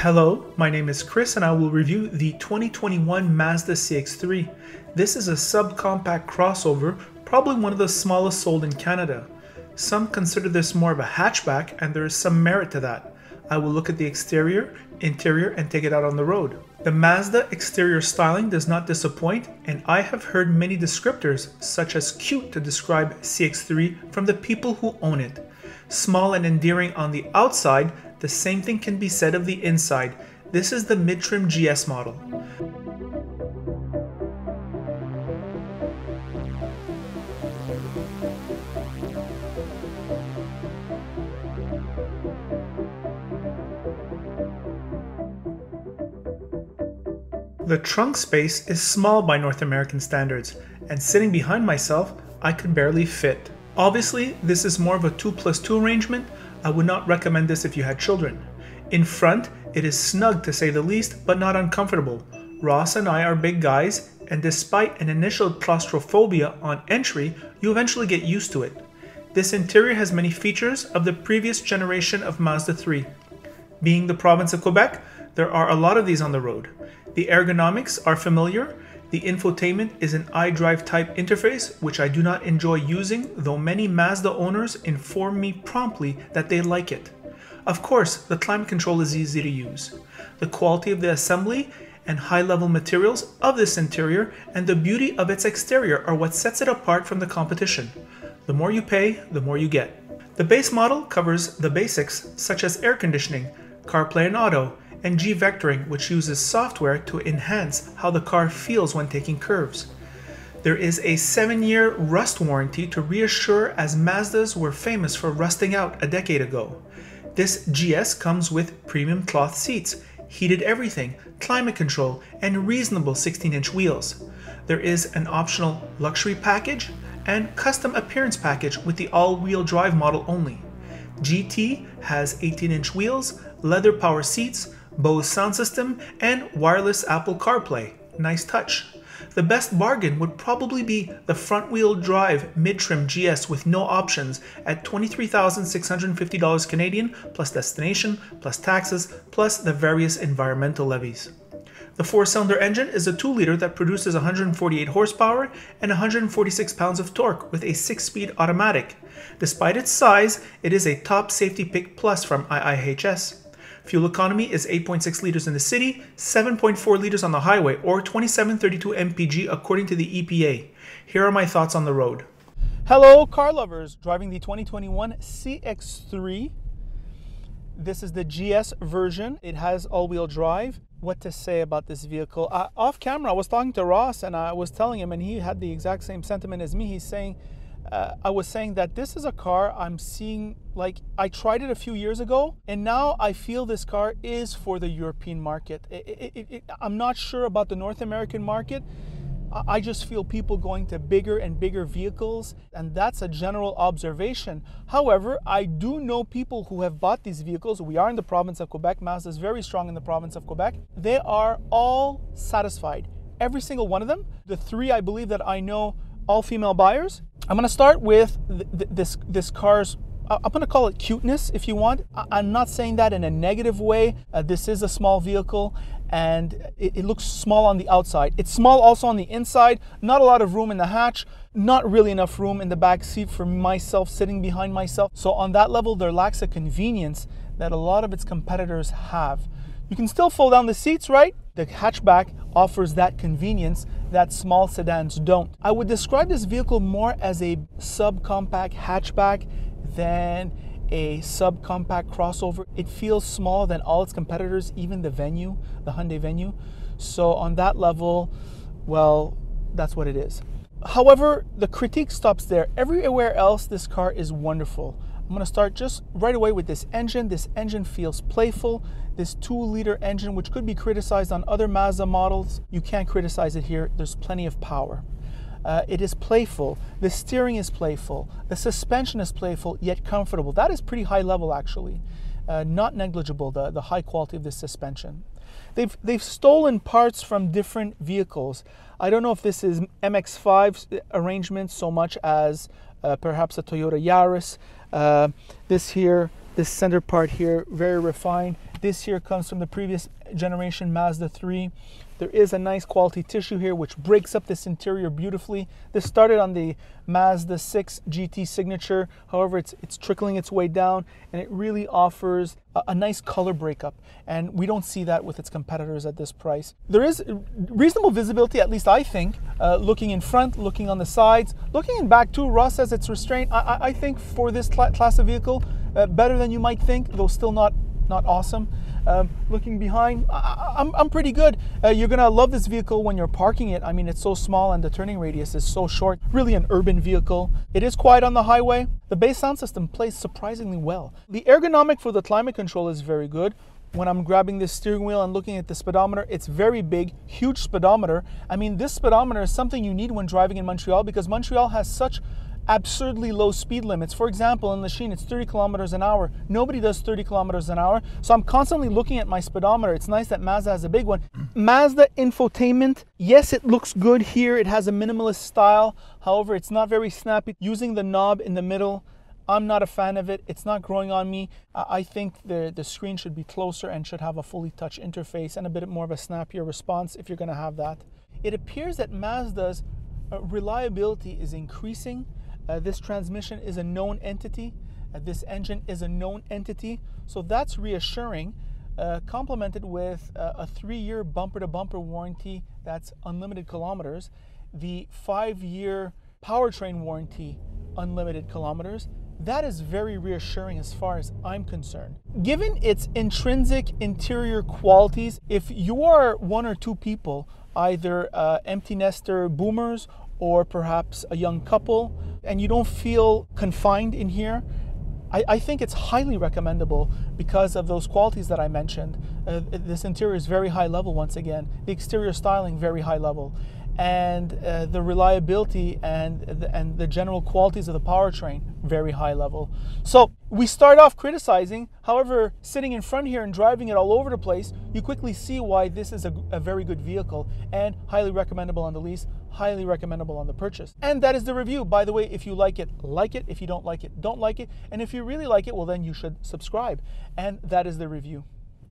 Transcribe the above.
Hello, my name is Chris and I will review the 2021 Mazda CX-3. This is a subcompact crossover, probably one of the smallest sold in Canada. Some consider this more of a hatchback and there is some merit to that. I will look at the exterior, interior, and take it out on the road. The Mazda exterior styling does not disappoint, and I have heard many descriptors such as cute to describe CX-3 from the people who own it. Small and endearing on the outside, the same thing can be said of the inside. This is the mid-trim GS model. The trunk space is small by North American standards, and sitting behind myself, I could barely fit. Obviously, this is more of a 2+2 arrangement. I would not recommend this if you had children. In front, it is snug to say the least, but not uncomfortable. Ross and I are big guys, and despite an initial claustrophobia on entry, you eventually get used to it. This interior has many features of the previous generation of Mazda 3. Being the province of Quebec, there are a lot of these on the road. The ergonomics are familiar. The infotainment is an iDrive type interface, which I do not enjoy using, though many Mazda owners inform me promptly that they like it. Of course, the climate control is easy to use. The quality of the assembly and high-level materials of this interior and the beauty of its exterior are what sets it apart from the competition. The more you pay, the more you get. The base model covers the basics such as air conditioning, CarPlay and Auto, and G-Vectoring, which uses software to enhance how the car feels when taking curves. There is a 7-year rust warranty to reassure, as Mazdas were famous for rusting out a decade ago. This GS comes with premium cloth seats, heated everything, climate control, and reasonable 16-inch wheels. There is an optional luxury package and custom appearance package with the all-wheel drive model only. GT has 18-inch wheels, leather power seats, Bose sound system, and wireless Apple CarPlay. Nice touch. The best bargain would probably be the front-wheel drive mid-trim GS with no options at $23,650 Canadian plus destination, plus taxes, plus the various environmental levies. The 4-cylinder engine is a 2-liter that produces 148 horsepower and 146 pounds of torque with a 6-speed automatic. Despite its size, it is a top safety pick plus from IIHS. Fuel economy is 8.6 liters in the city, 7.4 liters on the highway, or 2732 mpg according to the EPA. Here are my thoughts on the road. Hello car lovers, driving the 2021 CX-3. This is the GS version. It has all-wheel drive. What to say about this vehicle? Off camera, I was talking to Ross and I was telling him, and he had the exact same sentiment as me. He's saying, I was saying that this is a car I'm seeing, like, I tried it a few years ago and now I feel this car is for the European market. I'm not sure about the North American market. I just feel people going to bigger and bigger vehicles, and that's a general observation. However, I do know people who have bought these vehicles. We are in the province of Quebec. Mazda is very strong in the province of Quebec. They are all satisfied. Every single one of them. The 3 I believe that I know, all female buyers. I'm going to start with this car's, I'm going to call it cuteness if you want. I'm not saying that in a negative way. This is a small vehicle and it looks small on the outside. It's small also on the inside. Not a lot of room in the hatch. Not really enough room in the back seat for myself sitting behind myself. So on that level, there lacks a convenience that a lot of its competitors have. You can still fold down the seats, right? The hatchback offers that convenience that small sedans don't. I would describe this vehicle more as a subcompact hatchback than a subcompact crossover. It feels smaller than all its competitors, even the Venue, the Hyundai Venue. So on that level, well, that's what it is. However, the critique stops there. Everywhere else, this car is wonderful. I'm going to start just right away with this engine. This engine feels playful. This 2-liter engine, which could be criticized on other Mazda models, you can't criticize it here. There's plenty of power. It is playful. The steering is playful. The suspension is playful, yet comfortable. That is pretty high level, actually. Not negligible, the high quality of this suspension. They've stolen parts from different vehicles. I don't know if this is MX-5's arrangement so much as perhaps a Toyota Yaris. This center part here, very refined. This here comes from the previous generation Mazda 3. There is a nice quality tissue here which breaks up this interior beautifully. This started on the Mazda 6 GT Signature. However, it's trickling its way down, and it really offers a nice color breakup. And we don't see that with its competitors at this price. There is reasonable visibility, at least I think, looking in front, looking on the sides, looking in back too. Ross says it's restrained. I think for this class of vehicle, better than you might think, though still not awesome. Looking behind, I'm pretty good. You're gonna love this vehicle when you're parking it. I mean, it's so small and the turning radius is so short. Really an urban vehicle. It is quiet on the highway. The bass sound system plays surprisingly well. The ergonomic for the climate control is very good. When I'm grabbing this steering wheel and looking at the speedometer, it's very big, huge speedometer. I mean, this speedometer is something you need when driving in Montreal, because Montreal has such absurdly low speed limits. For example, in Lachine, it's 30 kilometers an hour. Nobody does 30 kilometers an hour. So I'm constantly looking at my speedometer. It's nice that Mazda has a big one. Mazda Infotainment, yes, it looks good here. It has a minimalist style. However, it's not very snappy. Using the knob in the middle, I'm not a fan of it. It's not growing on me. I think the screen should be closer and should have a fully touch interface and a bit more of a snappier response if you're going to have that. It appears that Mazda's reliability is increasing. This transmission is a known entity. This engine is a known entity. So that's reassuring, complemented with a 3-year bumper-to-bumper warranty that's unlimited kilometers, the 5-year powertrain warranty, unlimited kilometers. That is very reassuring as far as I'm concerned. Given its intrinsic interior qualities, if you are one or two people, either empty nester boomers or perhaps a young couple, and you don't feel confined in here, I think it's highly recommendable because of those qualities that I mentioned. This interior is very high level once again. The exterior styling, very high level. And the reliability and the general qualities of the powertrain, very high level. So we start off criticizing. However, sitting in front here and driving it all over the place, you quickly see why this is a very good vehicle and highly recommendable on the lease, highly recommendable on the purchase. And that is the review. By the way, if you like it, like it. If you don't like it, don't like it. And if you really like it, well, then you should subscribe. And that is the review.